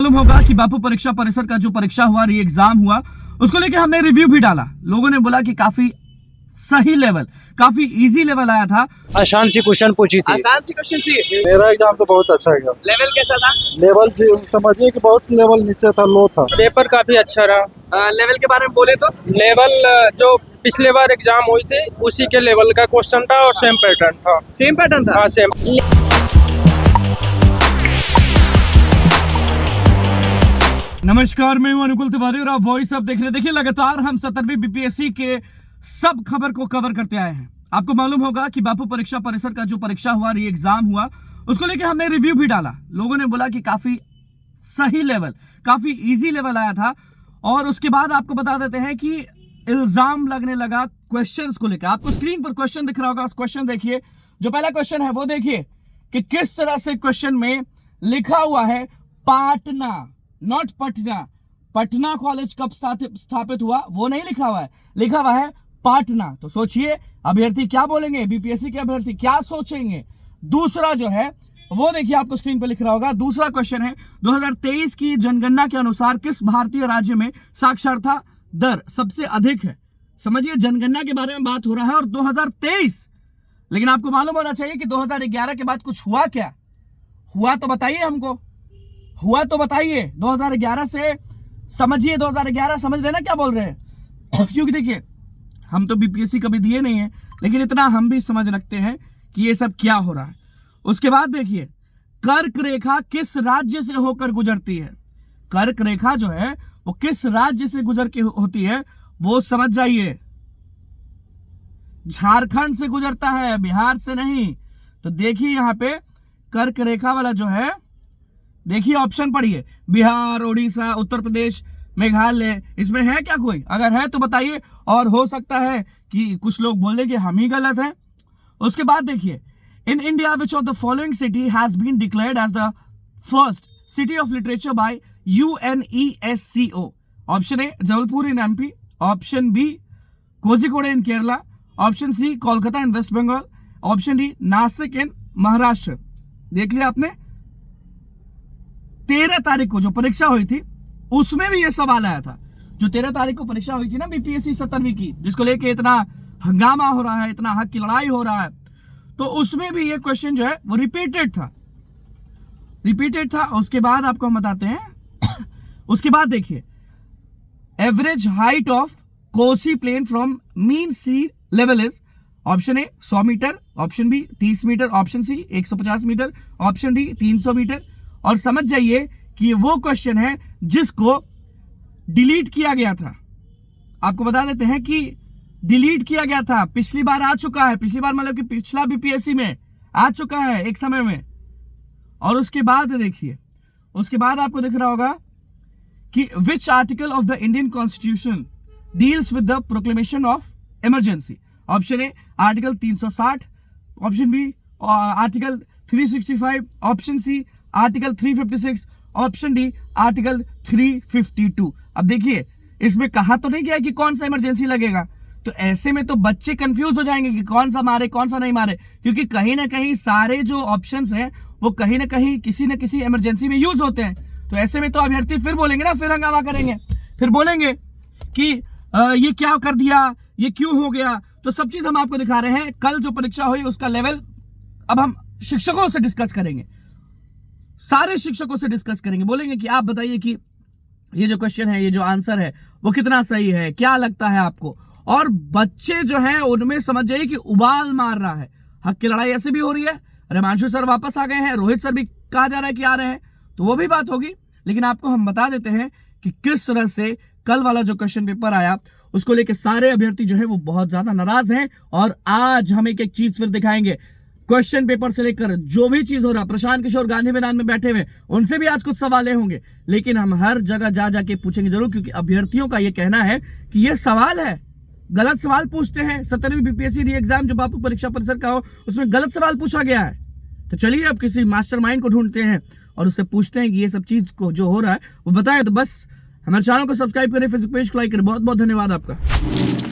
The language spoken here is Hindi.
मालूम होगा कि बापू परीक्षा परिसर का जो परीक्षा हुआ, री एग्जाम हुआ, उसको लेके हमने रिव्यू भी डाला। लोगों ने बोला कि काफी सही लेवल, काफी इजी लेवल आया था। आसान सी क्वेश्चन पूछी थी। आसान सी क्वेश्चन थी। मेरा एग्जाम तो बहुत अच्छा गया। लेवल कैसा था? लेवल समझिए कि बहुत लेवल नीचे था, लो था। पेपर काफी अच्छा रहा। लेवल के बारे में बोले तो लेवल जो पिछले बार एग्जाम हुई थी उसी के लेवल का क्वेश्चन था और सेम पैटर्न था। सेम पैटर्न था। हाँ सेम। नमस्कार, मैं हूं अनुकुल तिवारी और आप वॉइस अब देख रहे। देखिए, लगातार हम 17वीं बीपीएससी के सब खबर को कवर करते आए हैं। आपको मालूम होगा कि बापू परीक्षा परिसर का जो परीक्षा हुआ, री एग्जाम हुआ, उसको लेके हमने रिव्यू भी डाला। लोगों ने बोला कि काफी सही लेवल, काफी इजी लेवल आया था। और उसके बाद आपको बता देते हैं कि इल्जाम लगने लगा क्वेश्चंस को लेकर। आपको स्क्रीन पर क्वेश्चन दिख रहा होगा, उस क्वेश्चन देखिए। जो पहला क्वेश्चन है वो देखिए कि किस तरह से क्वेश्चन में लिखा हुआ है पाटना, नॉट पटना। पटना कॉलेज कब स्थापित हुआ वो नहीं लिखा हुआ है, लिखा हुआ है पाटना। तो सोचिए अभ्यर्थी क्या बोलेंगे, बीपीएससी के अभ्यर्थी क्या सोचेंगे। दूसरा जो है वो देखिए, आपको स्क्रीन पर लिख रहा होगा। दूसरा क्वेश्चन है 2023 की जनगणना के अनुसार किस भारतीय राज्य में साक्षरता दर सबसे अधिक है। समझिए, जनगणना के बारे में बात हो रहा है और 2023, लेकिन आपको मालूम होना चाहिए कि 2011 के बाद कुछ हुआ क्या? हुआ तो बताइए हमको, हुआ तो बताइए। 2011 से समझिए, 2011 समझ रहे ना क्या बोल रहे हैं? क्योंकि देखिए, हम तो बीपीएससी कभी दिए नहीं है, लेकिन इतना हम भी समझ रखते हैं कि ये सब क्या हो रहा है। उसके बाद देखिए, कर्क रेखा किस राज्य से होकर गुजरती है? कर्क रेखा जो है वो किस राज्य से गुजर के होती है वो समझ जाइए। झारखंड से गुजरता है, बिहार से नहीं। तो देखिए यहां पे कर्क रेखा वाला जो है, देखिए ऑप्शन पढ़िए, बिहार, उड़ीसा, उत्तर प्रदेश, मेघालय, इसमें है क्या कोई? अगर है तो बताइए, और हो सकता है कि कुछ लोग बोले कि हम ही गलत हैं। उसके बाद देखिए, in India which of the following city has been declared as the first city of literature by UNESCO? Option A Jabalpur in MP, option B Kozhikode in Kerala, option C Kolkata in West Bengal, option D Nashik in Maharashtra. देख लिया आपने, 13 तारीख को जो परीक्षा हुई थी उसमें भी ये सवाल आया था। जो 13 तारीख को परीक्षा हुई थी ना बीपीएससी 17वीं की, जिसको लेके इतना हंगामा हो रहा है, इतना हक की लड़ाई हो रहा है, तो उसमें भी ये क्वेश्चन जो है वो रिपीटेड था। उसके बाद आपको हम बताते हैं। उसके बाद देखिए, average height of Kosi plain from mean sea level is, option A 100 metre, option B 30 metre, option C 150 metre, option D 300 metre. और समझ जाइए कि ये वो क्वेश्चन है जिसको डिलीट किया गया था। आपको बता देते हैं कि डिलीट किया गया था, पिछली बार आ चुका है, पिछली बार मतलब कि पिछला बीपीएससी में आ चुका है एक समय में। और उसके बाद देखिए, उसके बाद आपको दिख रहा होगा कि which article of the Indian constitution deals with the proclamation of emergency? Option A article 360, option B article 365, option C article 356, option D article 352। अब देखिए, इसमें कहा तो नहीं गया कि कौन सा इमरजेंसी लगेगा, तो ऐसे में तो बच्चे कंफ्यूज हो जाएंगे कि कौन सा मारे कौन सा नहीं मारे, क्योंकि कहीं ना कहीं सारे जो ऑप्शंस हैं वो कहीं ना कहीं किसी न किसी इमरजेंसी में यूज होते हैं। तो ऐसे में तो अभ्यर्थी फिर बोलेंगे ना, फिर हंगामा करेंगे, फिर बोलेंगे कि ये क्या कर दिया, ये क्यों हो गया। तो सब चीज हम आपको दिखा रहे हैं। कल जो परीक्षा हुई उसका लेवल अब हम शिक्षकों से डिस्कस करेंगे, सारे शिक्षकों से डिस्कस करेंगे। बोलेंगे कि आप बताइए कि ये जो क्वेश्चन है, ये जो आंसर है वो कितना सही है, क्या लगता है आपको। और बच्चे जो हैं उनमें समझ जाइए कि उबाल मार रहा है। हक की लड़ाई ऐसे भी हो रही है। हिमांशु सर वापस आ गए हैं, रोहित सर भी कहा जा रहा है कि आ रहे हैं, तो वो भी बात होगी। लेकिन आपको हम बता देते हैं कि किस तरह से कल वाला जो क्वेश्चन पेपर आया उसको लेकर सारे अभ्यर्थी जो है वो बहुत ज्यादा नाराज हैं। और आज हम एक चीज फिर दिखाएंगे, क्वेश्चन पेपर से लेकर जो भी चीज हो रहा, प्रशांत किशोर गांधी मैदान में बैठे हुए, उनसे भी आज कुछ सवाल होंगे, लेकिन हम हर जगह जा जाके पूछेंगे जरूर, क्योंकि अभ्यर्थियों का ये कहना है कि ये सवाल है, गलत सवाल पूछते हैं। 17वीं बीपीएससी री एग्जाम जो बापू परीक्षा परिसर का हो उसमें गलत सवाल पूछा गया है। तो चलिए अब किसी मास्टरमाइंड को ढूंढते हैं और उससे पूछते हैं कि ये सब चीज को जो हो रहा है वो बताएं। तो बस हमारे चैनल को सब्सक्राइब करें, फेसबुक पेज को लाइक करें। बहुत बहुत धन्यवाद आपका।